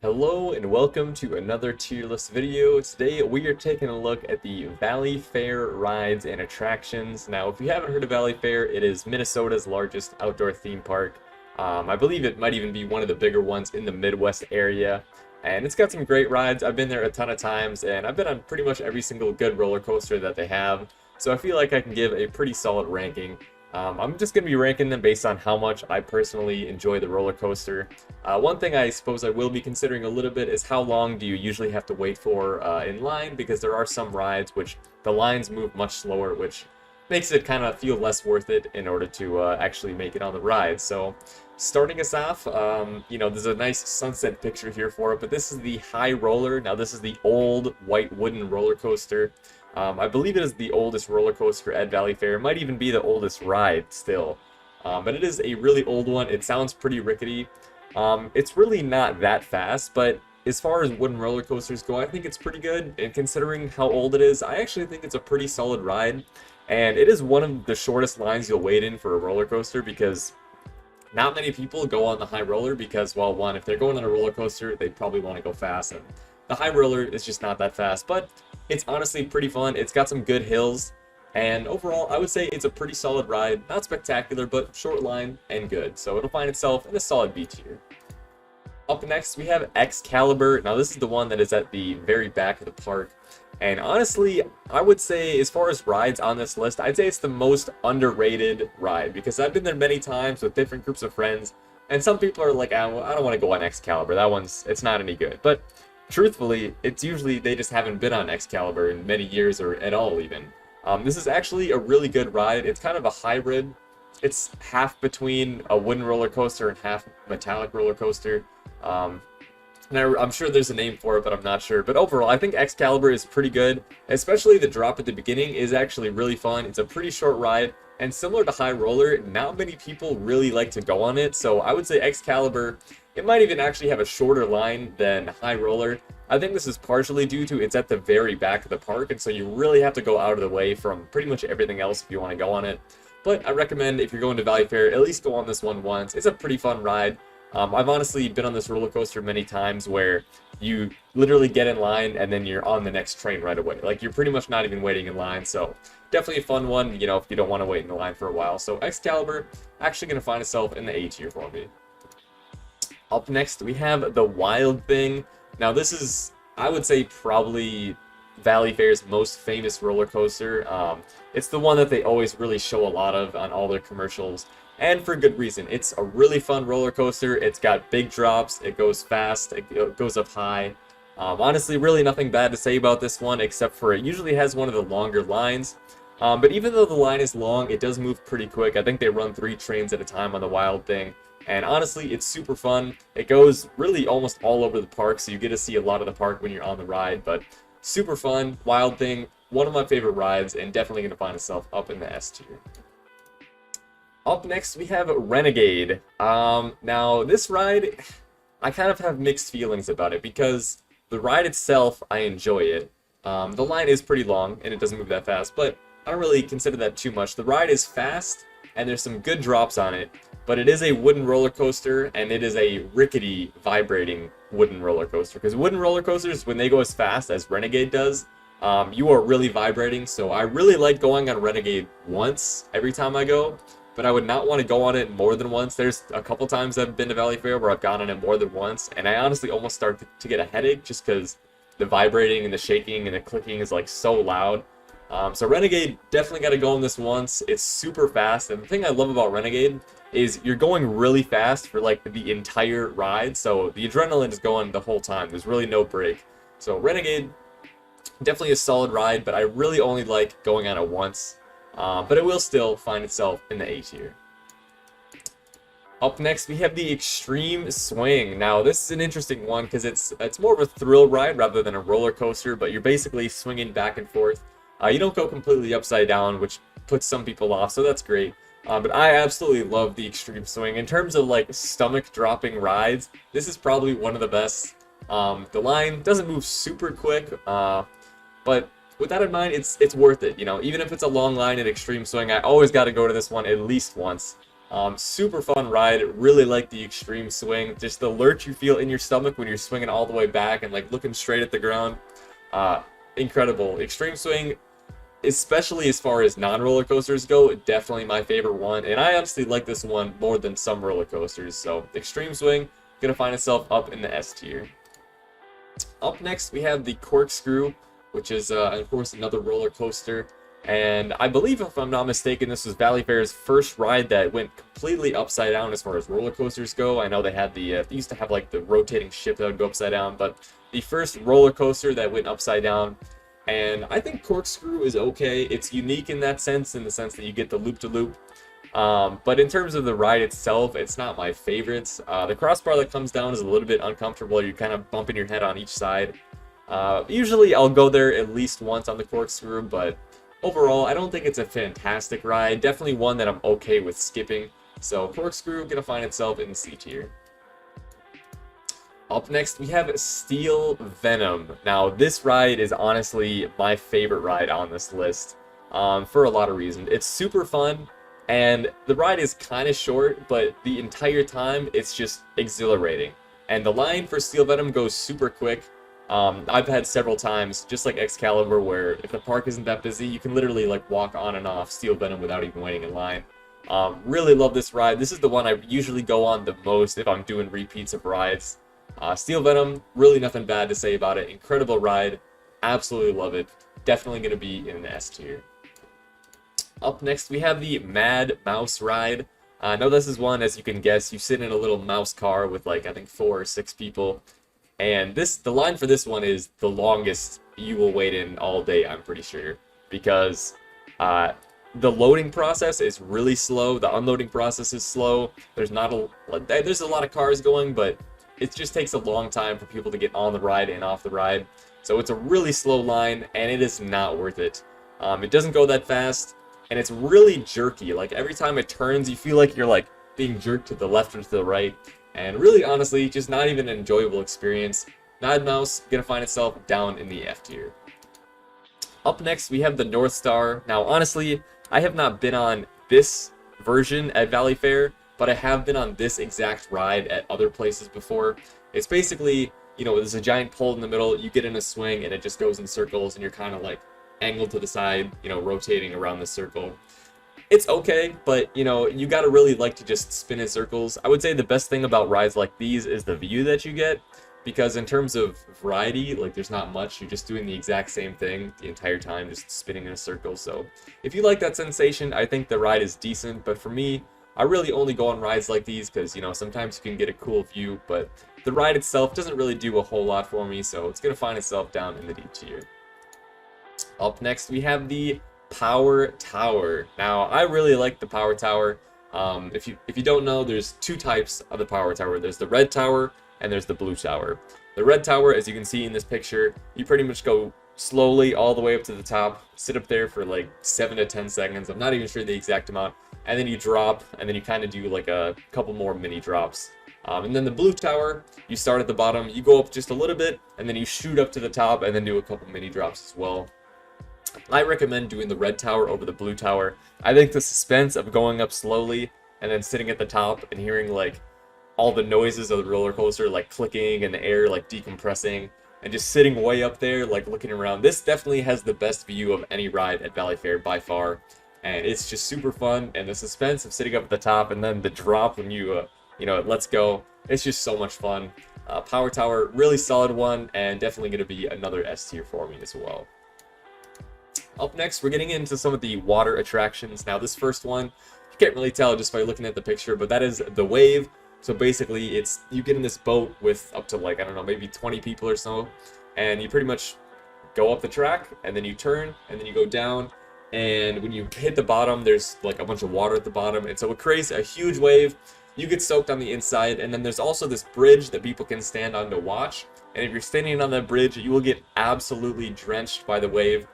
Hello and welcome to another tier list video. Today we are taking a look at the Valleyfair rides and attractions. Now, if you haven't heard of Valleyfair, it is Minnesota's largest outdoor theme park. I believe it might even be one of the bigger ones in the Midwest area. And it's got some great rides. I've been there a ton of times and I've been on pretty much every single good roller coaster that they have. So I feel like I can give a pretty solid ranking. I'm just going to be ranking them based on how much I personally enjoy the roller coaster. One thing I suppose I will be considering a little bit is how long do you usually have to wait for in line, because there are some rides which the lines move much slower, which makes it kind of feel less worth it in order to actually make it on the ride. So starting us off, there's a nice sunset picture here for it, but this is the High Roller. Now this is the old white wooden roller coaster. I believe it is the oldest roller coaster at Valleyfair. It might even be the oldest ride still. But it is a really old one. It sounds pretty rickety. It's really not that fast, but as far as wooden roller coasters go, I think it's pretty good. And considering how old it is, I actually think it's a pretty solid ride. And it is one of the shortest lines you'll wait in for a roller coaster, because not many people go on the High Roller because, well, one, if they're going on a roller coaster, they probably want to go fast. And the High Roller is just not that fast, but it's honestly pretty fun. It's got some good hills, and overall, I would say it's a pretty solid ride. Not spectacular, but short line and good. So it'll find itself in a solid B tier. Up next, we have Excalibur. Now this is the one that is at the very back of the park. And honestly, I would say as far as rides on this list, I'd say it's the most underrated ride, because I've been there many times with different groups of friends, and some people are like, well, I don't want to go on Excalibur. It's not any good. But truthfully, it's usually they just haven't been on Excalibur in many years or at all even. This is actually a really good ride. It's kind of a hybrid. It's half between a wooden roller coaster and half metallic roller coaster. And I'm sure there's a name for it, but I'm not sure. But overall, I think Excalibur is pretty good. Especially the drop at the beginning is actually really fun. It's a pretty short ride. And similar to High Roller, not many people really like to go on it. So I would say Excalibur, it might even actually have a shorter line than High Roller. I think this is partially due to it's at the very back of the park, and so you really have to go out of the way from pretty much everything else if you want to go on it. But I recommend, if you're going to Valleyfair, at least go on this one once. It's a pretty fun ride. I've honestly been on this roller coaster many times where you literally get in line and then you're on the next train right away. Like, you're pretty much not even waiting in line, so definitely a fun one, if you don't want to wait in the line for a while. So Excalibur, actually going to find itself in the A tier for me. Up next, we have the Wild Thing. Now this is, I would say, probably Valleyfair's most famous roller coaster. It's the one that they always really show a lot of on all their commercials, and for good reason. It's a really fun roller coaster. It's got big drops, it goes fast, it goes up high. Honestly, really nothing bad to say about this one, except for it usually has one of the longer lines. But even though the line is long, it does move pretty quick. I think they run 3 trains at a time on the Wild Thing. And honestly, it's super fun. It goes really almost all over the park, so you get to see a lot of the park when you're on the ride. But super fun, Wild Thing, one of my favorite rides, and definitely going to find itself up in the S tier. Up next, we have Renegade. Now, this ride, I kind of have mixed feelings about it, because the ride itself, I enjoy it. The line is pretty long, and it doesn't move that fast, but I don't really consider that too much. The ride is fast, and there's some good drops on it, but it is a wooden roller coaster, and it is a rickety, vibrating wooden roller coaster. Because wooden roller coasters, when they go as fast as Renegade does, you are really vibrating. So I really like going on Renegade once every time I go, but I would not want to go on it more than once. There's a couple times I've been to Valleyfair where I've gone on it more than once, and I honestly almost start to get a headache just because the vibrating and the shaking and the clicking is like so loud. So Renegade, definitely got to go on this once. It's super fast, and the thing I love about Renegade is you're going really fast for like the entire ride, so the adrenaline is going the whole time. There's really no break. So Renegade, definitely a solid ride, but I really only like going on it once. But it will still find itself in the A tier. Up next, we have the Extreme Swing. Now, this is an interesting one because it's more of a thrill ride rather than a roller coaster, but you're basically swinging back and forth. You don't go completely upside down, which puts some people off, so that's great. But I absolutely love the Extreme Swing. In terms of like stomach-dropping rides, this is probably one of the best. The line doesn't move super quick, but with that in mind, it's worth it. Even if it's a long line at Extreme Swing, I always got to go to this one at least once. Super fun ride. Really like the extreme swing. Just the lurch you feel in your stomach when you're swinging all the way back and like looking straight at the ground. Incredible. Extreme swing, especially as far as non-roller coasters go, definitely my favorite one. And I honestly like this one more than some roller coasters. So extreme swing, gonna find itself up in the S tier. Up next, we have the Corkscrew, which is, of course, another roller coaster. And I believe, if I'm not mistaken, this was Valleyfair's first ride that went completely upside down as far as roller coasters go. I know they had they used to have like the rotating ship that would go upside down, but the first roller coaster that went upside down. And I think Corkscrew is okay. It's unique in that sense, in the sense that you get the loop-to-loop. But in terms of the ride itself, it's not my favorites. The crossbar that comes down is a little bit uncomfortable. You're kind of bumping your head on each side. Usually I'll go there at least once on the Corkscrew, but overall I don't think it's a fantastic ride. Definitely one that I'm okay with skipping. So Corkscrew gonna find itself in the C tier. Up next, we have Steel Venom. Now, this ride is honestly my favorite ride on this list for a lot of reasons. It's super fun, and the ride is kind of short, but the entire time, it's just exhilarating. And the line for Steel Venom goes super quick. I've had several times, just like Excalibur, where if the park isn't that busy, you can literally like walk on and off Steel Venom without even waiting in line. Really love this ride. This is the one I usually go on the most if I'm doing repeats of rides. Steel Venom, really nothing bad to say about it. Incredible ride. Absolutely love it. Definitely going to be in the S tier. Up next, we have the Mad Mouse ride. Now this is one, as you can guess, you sit in a little mouse car with like, I think 4 or 6 people. And the line for this one is the longest you will wait in all day, I'm pretty sure. Because the loading process is really slow. The unloading process is slow. There's a lot of cars going, but it just takes a long time for people to get on the ride and off the ride. So it's a really slow line, and it is not worth it. It doesn't go that fast, and it's really jerky. Like, every time it turns, you feel like you're, like, being jerked to the left or to the right. And really, honestly, just not even an enjoyable experience. Mad Mouse gonna find itself down in the F tier. Up next, we have the North Star. Now, honestly, I have not been on this version at Valleyfair, but I have been on this exact ride at other places before. It's basically, you know, there's a giant pole in the middle, you get in a swing, and it just goes in circles, and you're kind of like angled to the side, you know, rotating around the circle. It's okay, but, you know, you gotta really like to just spin in circles. I would say the best thing about rides like these is the view that you get, because in terms of variety, like, there's not much. You're just doing the exact same thing the entire time, just spinning in a circle. So if you like that sensation, I think the ride is decent, but for me, I really only go on rides like these because, you know, sometimes you can get a cool view, but the ride itself doesn't really do a whole lot for me, so it's going to find itself down in the D tier. Up next, we have the Power Tower. Now, I really like the Power Tower. If you don't know, there's 2 types of the Power Tower. There's the Red Tower and there's the Blue Tower. The Red Tower, as you can see in this picture, you pretty much go slowly all the way up to the top, sit up there for like 7 to 10 seconds. I'm not even sure the exact amount. And then you drop, and then you kind of do like a couple more mini drops. And then the Blue Tower, you start at the bottom, you go up just a little bit, and then you shoot up to the top, and then do a couple mini drops as well. I recommend doing the Red Tower over the Blue Tower. I think the suspense of going up slowly, and then sitting at the top, and hearing like all the noises of the roller coaster, like clicking and the air like decompressing, and just sitting way up there, like looking around. This definitely has the best view of any ride at Valleyfair by far. And it's just super fun, and the suspense of sitting up at the top, and then the drop when you know, it lets go. It's just so much fun. Power Tower, really solid one, and definitely going to be another S tier for me as well. Up next, we're getting into some of the water attractions. Now, this first one, you can't really tell just by looking at the picture, but that is the Wave. So basically, you get in this boat with up to like, I don't know, maybe 20 people or so, and you pretty much go up the track, and then you turn, and then you go down. And when you hit the bottom, there's like a bunch of water at the bottom, and so it creates a huge wave. You get soaked on the inside, and then there's also this bridge that people can stand on to watch. And if you're standing on that bridge, you will get absolutely drenched by the wave.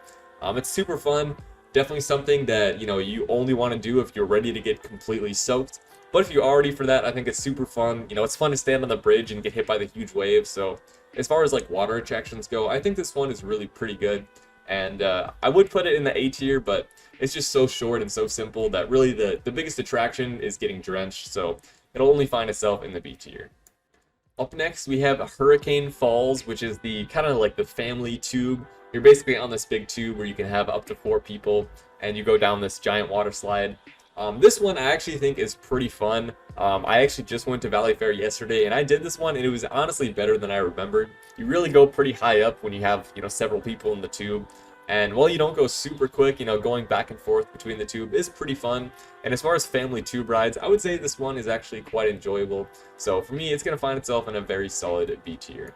It's super fun. Definitely something that, you know, you only want to do if you're ready to get completely soaked. But if you're already for that, I think it's super fun. You know, it's fun to stand on the bridge and get hit by the huge wave. So as far as like water attractions go, I think this one is really pretty good. And I would put it in the A tier, but it's just so short and so simple that really the biggest attraction is getting drenched, so it'll only find itself in the B tier. Up next, we have Hurricane Falls, which is the kind of like the family tube. You're basically on this big tube where you can have up to 4 people, and you go down this giant water slide. This one I actually think is pretty fun. I actually just went to Valleyfair yesterday, and I did this one, and it was honestly better than I remembered. You really go pretty high up when you have, several people in the tube. And while you don't go super quick, going back and forth between the tube is pretty fun. And as far as family tube rides, I would say this one is actually quite enjoyable. So for me, it's going to find itself in a very solid B tier.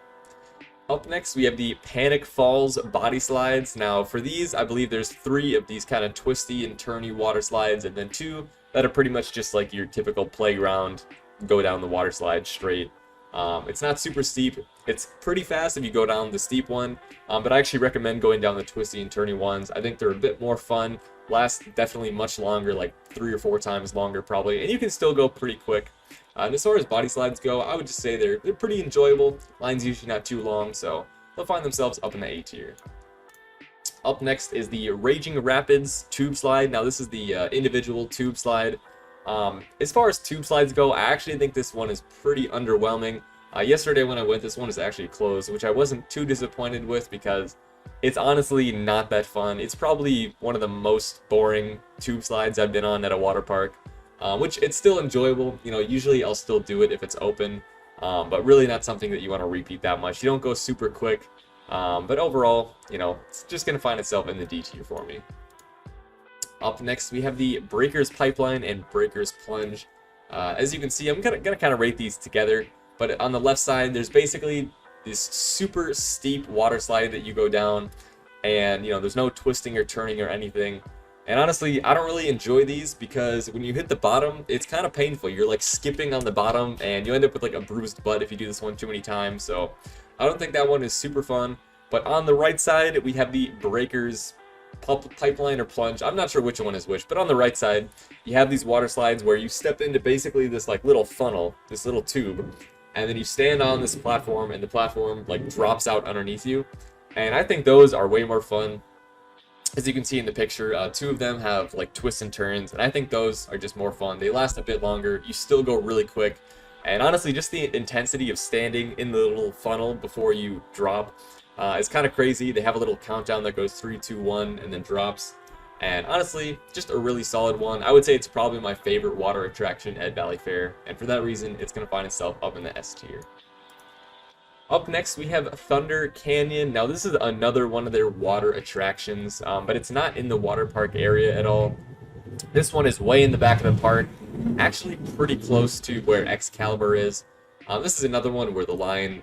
Up next, we have the Panic Falls body slides. Now, for these, I believe there's 3 of these kind of twisty and turny water slides, and then 2 that are pretty much just like your typical playground, go down the water slide straight. It's not super steep. It's pretty fast if you go down the steep one, but I actually recommend going down the twisty and turny ones. I think they're a bit more fun, last definitely much longer, like 3 or 4 times longer probably, and you can still go pretty quick. And as far as body slides go, I would just say they're pretty enjoyable. Line's usually not too long, so they'll find themselves up in the A tier. Up next is the Raging Rapids tube slide. Now this is the individual tube slide. As far as tube slides go, I actually think this one is pretty underwhelming. Yesterday when I went, this one is actually closed, which I wasn't too disappointed with because it's honestly not that fun. It's probably one of the most boring tube slides I've been on at a water park, which it's still enjoyable. Usually I'll still do it if it's open, but really not something that you want to repeat that much. You don't go super quick, but overall, it's just going to find itself in the D tier for me. Up next, we have the Breakers Pipeline and Breakers Plunge. As you can see, I'm gonna kind of rate these together, but on the left side, there's basically this super steep water slide that you go down, and there's no twisting or turning or anything. And honestly, I don't really enjoy these because when you hit the bottom, it's kind of painful. You're like skipping on the bottom, and you end up with like a bruised butt if you do this one too many times. So I don't think that one is super fun. But on the right side, we have the Breakers Pipeline or Plunge. I'm not sure which one is which, but on the right side, you have these water slides where you step into basically this like little funnel, this little tube, and then you stand on this platform, and the platform like drops out underneath you. And I think those are way more fun. As you can see in the picture, 2 of them have like twists and turns, and I think those are just more fun. They last a bit longer, you still go really quick, and honestly, just the intensity of standing in the little funnel before you drop it's kind of crazy. They have a little countdown that goes 3, 2, 1, and then drops. And honestly, just a really solid one. I would say it's probably my favorite water attraction at Valleyfair, and for that reason, it's going to find itself up in the S tier. Up next, we have Thunder Canyon. Now, this is another one of their water attractions, but it's not in the water park area at all. This one is way in the back of the park, actually pretty close to where Excalibur is. This is another one where the line,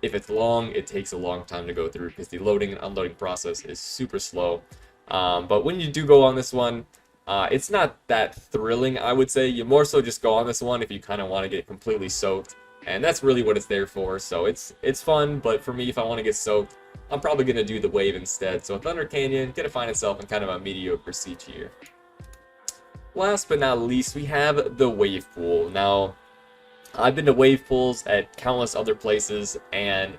if it's long, it takes a long time to go through because the loading and unloading process is super slow. But when you do go on this one, it's not that thrilling, I would say. You more so just go on this one if you kind of want to get completely soaked, and that's really what it's there for. So it's fun, but for me, if I want to get soaked, I'm probably going to do the wave instead. So Thunder Canyon going to find itself in kind of a mediocre C tier. Last but not least, we have the wave pool. Now, I've been to wave pools at countless other places, and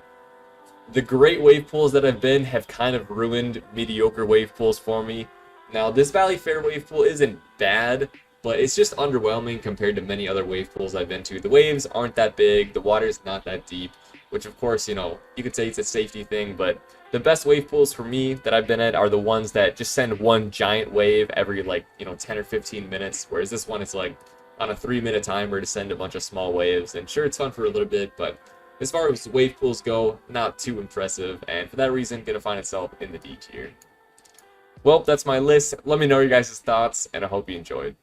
the great wave pools that I've been have kind of ruined mediocre wave pools for me. Now, this Valleyfair wave pool isn't bad, but it's just underwhelming compared to many other wave pools I've been to. The waves aren't that big, the water's not that deep, which of course, you could say it's a safety thing, but the best wave pools for me that I've been at are the ones that just send one giant wave every 10 or 15 minutes, whereas this one is like on a 3-minute timer to send a bunch of small waves. And sure, it's fun for a little bit, but as far as wave pools go, not too impressive, and for that reason, gonna find itself in the D tier. Well, that's my list. Let me know your guys' thoughts, and I hope you enjoyed.